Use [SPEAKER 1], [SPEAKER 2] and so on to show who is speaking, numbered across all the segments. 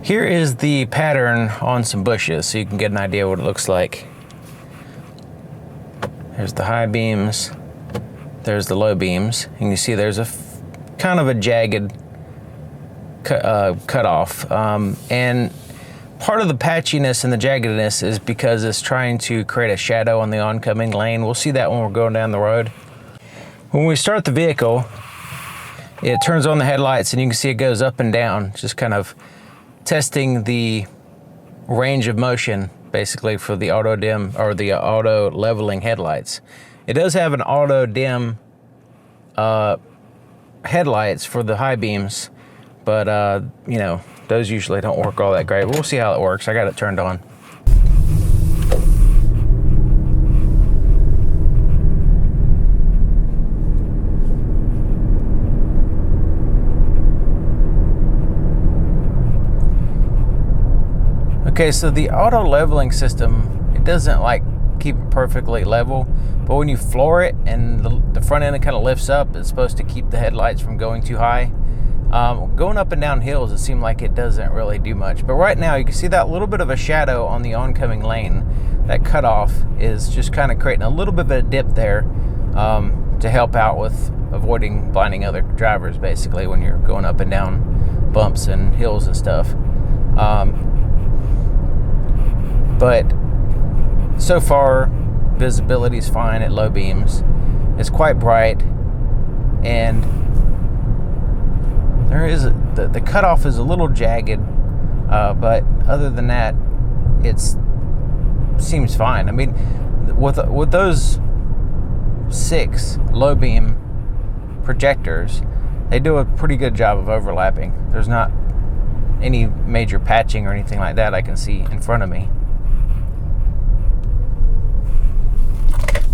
[SPEAKER 1] Here is the pattern on some bushes so you can get an idea what it looks like. There's the high beams, there's the low beams, and you see there's a kind of a jagged cut off. And part of the patchiness and the jaggedness is because it's trying to create a shadow on the oncoming lane. We'll see that when we're going down the road. When we start the vehicle, it turns on the headlights and you can see it goes up and down, just kind of testing the range of motion basically for the auto dim or the auto leveling headlights. It does have an auto dim headlights for the high beams, but you know, those usually don't work all that great. We'll see how it works. I got it turned on. Okay, so the auto leveling system, it doesn't like keep it perfectly level, but when you floor it and the front end kind of lifts up, it's supposed to keep the headlights from going too high. Going up and down hills, it seemed like it doesn't really do much. But right now, you can see that little bit of a shadow on the oncoming lane. That cutoff is just kind of creating a little bit of a dip there to help out with avoiding blinding other drivers, basically, when you're going up and down bumps and hills and stuff. But so far, visibility is fine at low beams. It's quite bright, and there is the cutoff is a little jagged, but other than that, it seems fine. I mean, with those 6 low beam projectors, they do a pretty good job of overlapping. There's not any major patching or anything like that I can see in front of me.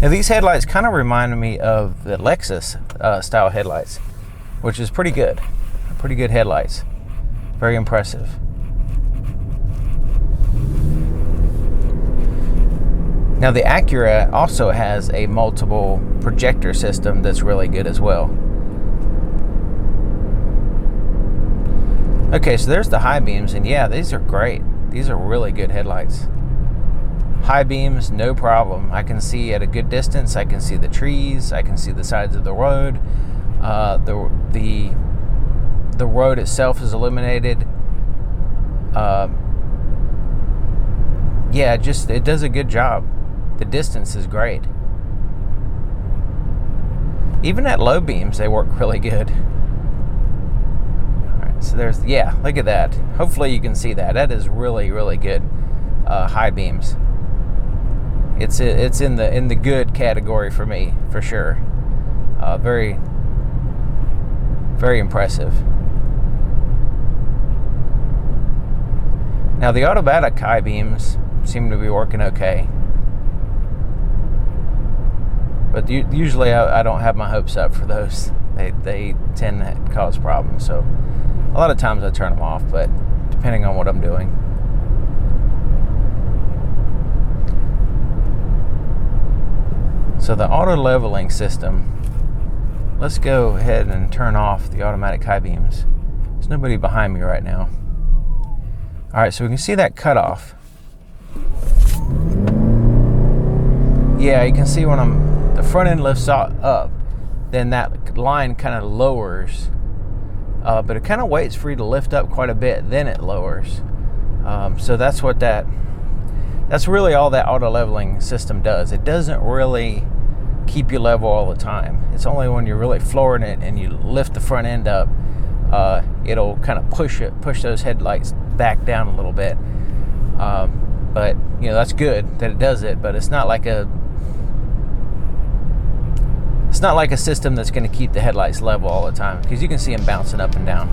[SPEAKER 1] Now, these headlights kind of remind me of the Lexus style headlights, which is pretty good. Pretty good headlights. Very impressive. Now, the Acura also has a multiple projector system that's really good as well. Okay, so there's the high beams, and yeah, these are great. These are really good headlights. High beams, no problem. I can see at a good distance. I can see the trees. I can see the sides of the road. The road itself is illuminated. Yeah, it does a good job. The distance is great. Even at low beams, they work really good. All right, so look at that. Hopefully you can see that. That is really, really good high beams. It's in the good category for me, for sure. Very, very impressive. Now, the automatic high beams seem to be working okay, but usually I don't have my hopes up for those. They tend to cause problems, so a lot of times I turn them off, but depending on what I'm doing. So the auto leveling system, let's go ahead and turn off the automatic high beams. There's nobody behind me right now. All right, so we can see that cutoff. Yeah, you can see when the front end lifts up, then that line kind of lowers, but it kind of waits for you to lift up quite a bit, then it lowers. So that's really all that auto leveling system does. It doesn't really keep you level all the time. It's only when you're really flooring it and you lift the front end up, it'll kind of push those headlights back down a little bit. But you know, that's good that it does it, but it's not like a system that's going to keep the headlights level all the time, because you can see them bouncing up and down.